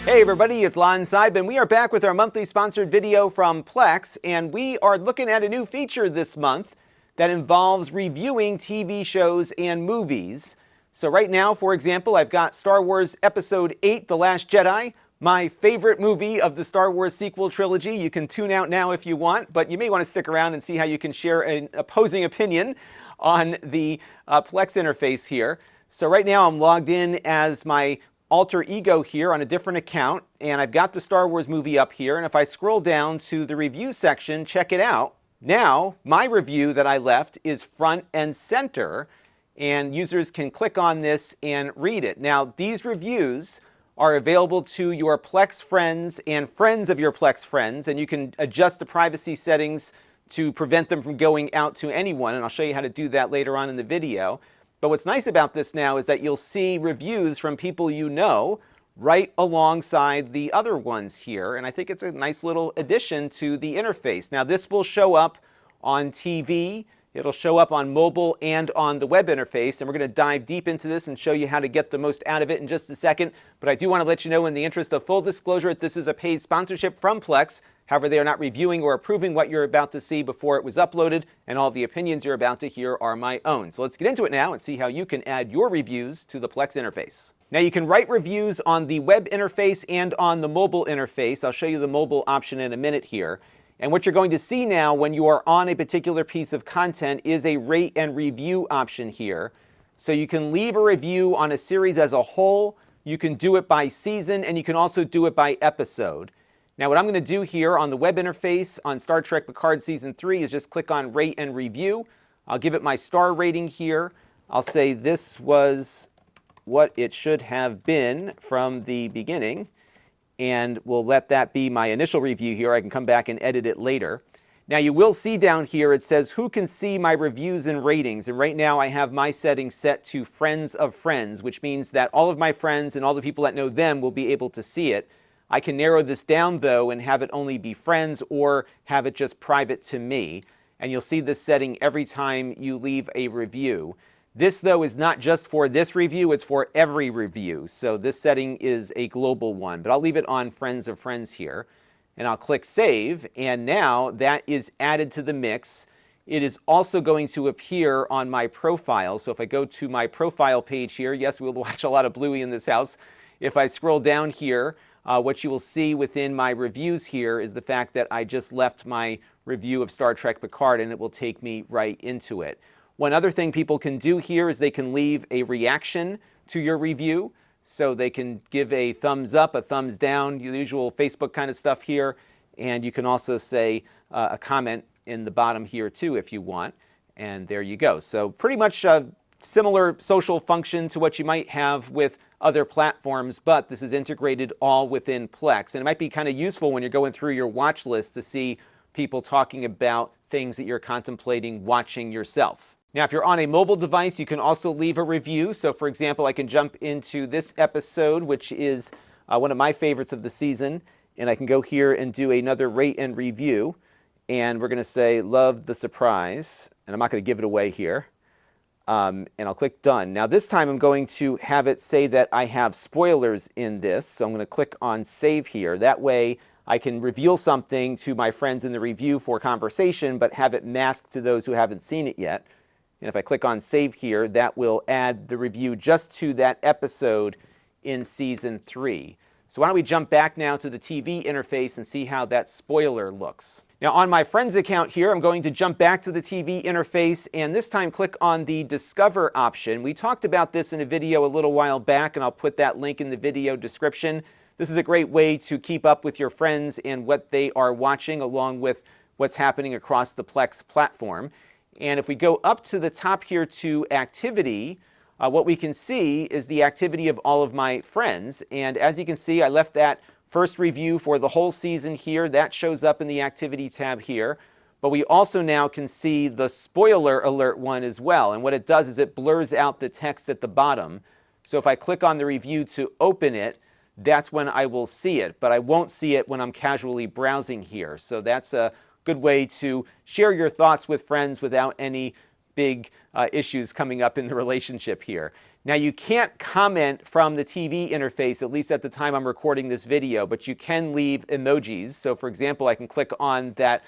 Hey everybody, it's Lon.TV, and we are back with our monthly sponsored video from Plex, and we are looking at a new feature this month that involves reviewing TV shows and movies. So right now, for example, I've got Star Wars Episode 8, The Last Jedi, my favorite movie of the Star Wars sequel trilogy. You can tune out now if you want, but you may want to stick around and see how you can share an opposing opinion on the Plex interface here. So right now I'm logged in as my alter ego here on a different account, and I've got the Star Wars movie up here, and if I scroll down to the review section, check it out. Now, my review that I left is front and center, and users can click on this and read it. Now, these reviews are available to your Plex friends and friends of your Plex friends, and you can adjust the privacy settings to prevent them from going out to anyone, and I'll show you how to do that later on in the video. But what's nice about this now is that you'll see reviews from people you know right alongside the other ones here, and I think it's a nice little addition to the interface. Now this will show up on TV, it'll show up on mobile and on the web interface, and we're going to dive deep into this and show you how to get the most out of it in just a second. But I do want to let you know, in the interest of full disclosure, that this is a paid sponsorship from Plex. However, they are not reviewing or approving what you're about to see before it was uploaded, and all the opinions you're about to hear are my own. So let's get into it now and see how you can add your reviews to the Plex interface. Now you can write reviews on the web interface and on the mobile interface. I'll show you the mobile option in a minute here. And what you're going to see now when you are on a particular piece of content is a rate and review option here. So you can leave a review on a series as a whole, you can do it by season, and you can also do it by episode. Now what I'm going to do here on the web interface on Star Trek Picard Season 3 is just click on Rate and Review. I'll give it my star rating here. I'll say this was what it should have been from the beginning, and we'll let that be my initial review here. I can come back and edit it later. Now you will see down here it says who can see my reviews and ratings, and right now I have my settings set to friends of friends, which means that all of my friends and all the people that know them will be able to see it. I can narrow this down though and have it only be friends or have it just private to me, and you'll see this setting every time you leave a review. This though is not just for this review, it's for every review, so this setting is a global one, but I'll leave it on friends of friends here, and I'll click save, and now that is added to the mix. It is also going to appear on my profile, so if I go to my profile page here, yes, we'll watch a lot of Bluey in this house. If I scroll down here, what you will see within my reviews here is the fact that I just left my review of Star Trek Picard, and it will take me right into it. One other thing people can do here is they can leave a reaction to your review. So they can give a thumbs up, a thumbs down, the usual Facebook kind of stuff here. And you can also say a comment in the bottom here too if you want. And there you go. So pretty much a similar social function to what you might have with other platforms, but this is integrated all within Plex. And it might be kind of useful when you're going through your watch list to see people talking about things that you're contemplating watching yourself. Now, if you're on a mobile device, you can also leave a review. So for example, I can jump into this episode, which is one of my favorites of the season, and I can go here and do another rate and review. And we're going to say, love the surprise, and I'm not going to give it away here. And I'll click done. Now this time I'm going to have it say that I have spoilers in this, so I'm going to click on save here. That way I can reveal something to my friends in the review for conversation, but have it masked to those who haven't seen it yet. And if I click on save here, that will add the review just to that episode in Season 3. So why don't we jump back now to the TV interface and see how that spoiler looks. Now on my friends account here, I'm going to jump back to the TV interface and this time click on the Discover option. We talked about this in a video a little while back, and I'll put that link in the video description. This is a great way to keep up with your friends and what they are watching, along with what's happening across the Plex platform. And if we go up to the top here to activity, what we can see is the activity of all of my friends. And as you can see, I left that first review for the whole season here. That shows up in the activity tab here. But we also now can see the spoiler alert one as well. And what it does is it blurs out the text at the bottom. So if I click on the review to open it, that's when I will see it. But I won't see it when I'm casually browsing here. So that's a good way to share your thoughts with friends without any big issues coming up in the relationship here. Now you can't comment from the TV interface, at least at the time I'm recording this video, but you can leave emojis. So for example, I can click on that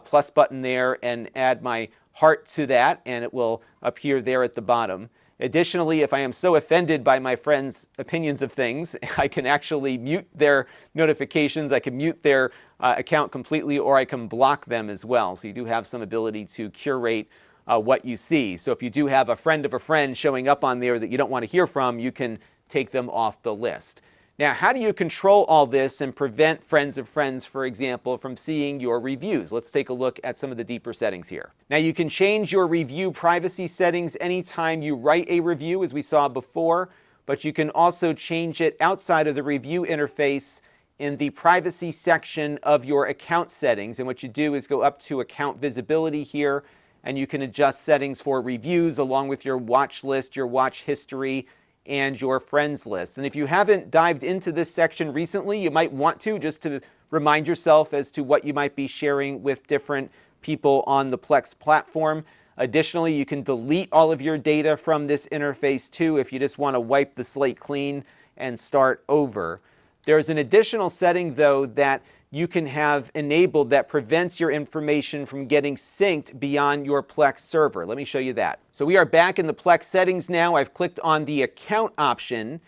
plus button there and add my heart to that, and it will appear there at the bottom. Additionally, if I am so offended by my friends' opinions of things, I can actually mute their notifications, I can mute their account completely, or I can block them as well. So you do have some ability to curate what you see. So if you do have a friend of a friend showing up on there that you don't want to hear from, you can take them off the list. Now, how do you control all this and prevent friends of friends, for example, from seeing your reviews? Let's take a look at some of the deeper settings here. Now, you can change your review privacy settings anytime you write a review, as we saw before, but you can also change it outside of the review interface in the privacy section of your account settings. And what you do is go up to account visibility here, and you can adjust settings for reviews along with your watch list, your watch history, and your friends list. And if you haven't dived into this section recently, you might want to, just to remind yourself as to what you might be sharing with different people on the Plex platform. Additionally, you can delete all of your data from this interface too if you just want to wipe the slate clean and start over. There's an additional setting though that you can have enabled that prevents your information from getting synced beyond your Plex server. Let me show you that. So we are back in the Plex settings now. I've clicked on the account option,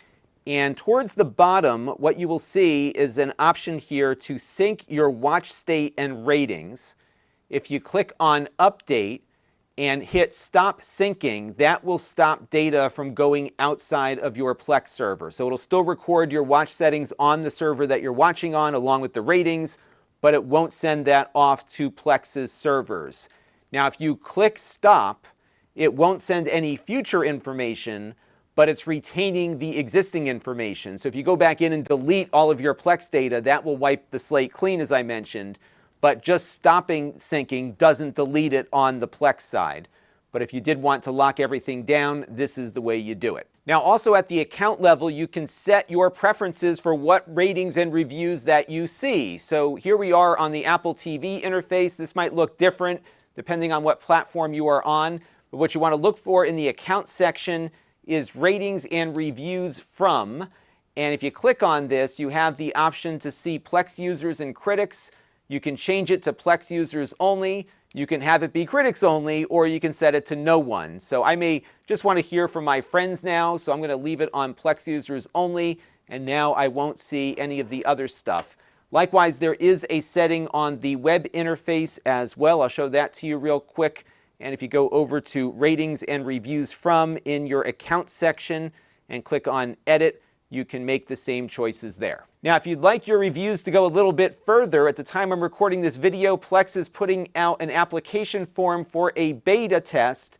and towards the bottom, what you will see is an option here to sync your watch state and ratings. If you click on update and hit stop syncing, that will stop data from going outside of your Plex server. So it'll still record your watch settings on the server that you're watching on along with the ratings, but it won't send that off to Plex's servers. Now, if you click stop, it won't send any future information, but it's retaining the existing information. So if you go back in and delete all of your Plex data, that will wipe the slate clean, as I mentioned. But just stopping syncing doesn't delete it on the Plex side. But if you did want to lock everything down, this is the way you do it. Now, also at the account level, you can set your preferences for what ratings and reviews that you see. So here we are on the Apple TV interface. This might look different depending on what platform you are on. But what you want to look for in the account section is ratings and reviews from. And if you click on this, you have the option to see Plex users and critics. You can change it to Plex users only, you can have it be critics only, or you can set it to no one. So I may just want to hear from my friends now, so I'm going to leave it on Plex users only, and now I won't see any of the other stuff. Likewise, there is a setting on the web interface as well. I'll show that to you real quick. And if you go over to ratings and reviews from in your account section and click on edit, you can make the same choices there. Now, if you'd like your reviews to go a little bit further, at the time I'm recording this video, Plex is putting out an application form for a beta test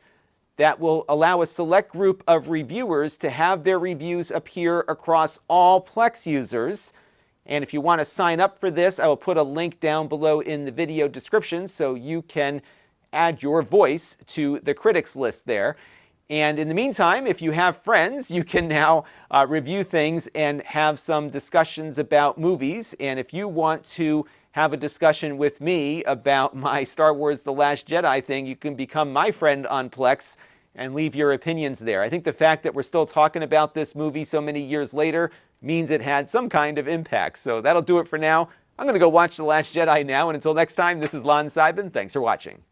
that will allow a select group of reviewers to have their reviews appear across all Plex users. And if you want to sign up for this, I will put a link down below in the video description so you can add your voice to the critics list there. And in the meantime, if you have friends, you can now review things and have some discussions about movies. And if you want to have a discussion with me about my Star Wars The Last Jedi thing, you can become my friend on Plex and leave your opinions there. I think the fact that we're still talking about this movie so many years later means it had some kind of impact. So that'll do it for now. I'm going to go watch The Last Jedi now. And until next time, this is Lon.TV. Thanks for watching.